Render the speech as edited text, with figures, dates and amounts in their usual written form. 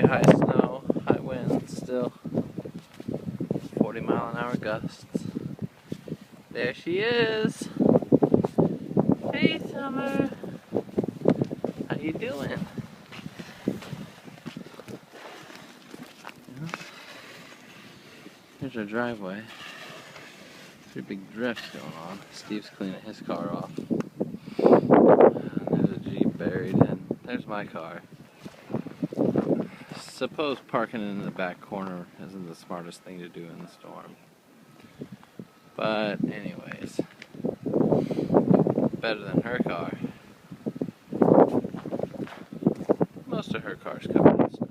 high snow, high winds still. 40-mile-an-hour gusts. There she is. Hey, Summer. How you doing? Here's our driveway. Pretty big drifts going on. Steve's cleaning his car off. There's a Jeep buried in. There's my car. Suppose parking in the back corner isn't the smartest thing to do in the storm. But anyways, better than her car. Most of her cars covered in snow.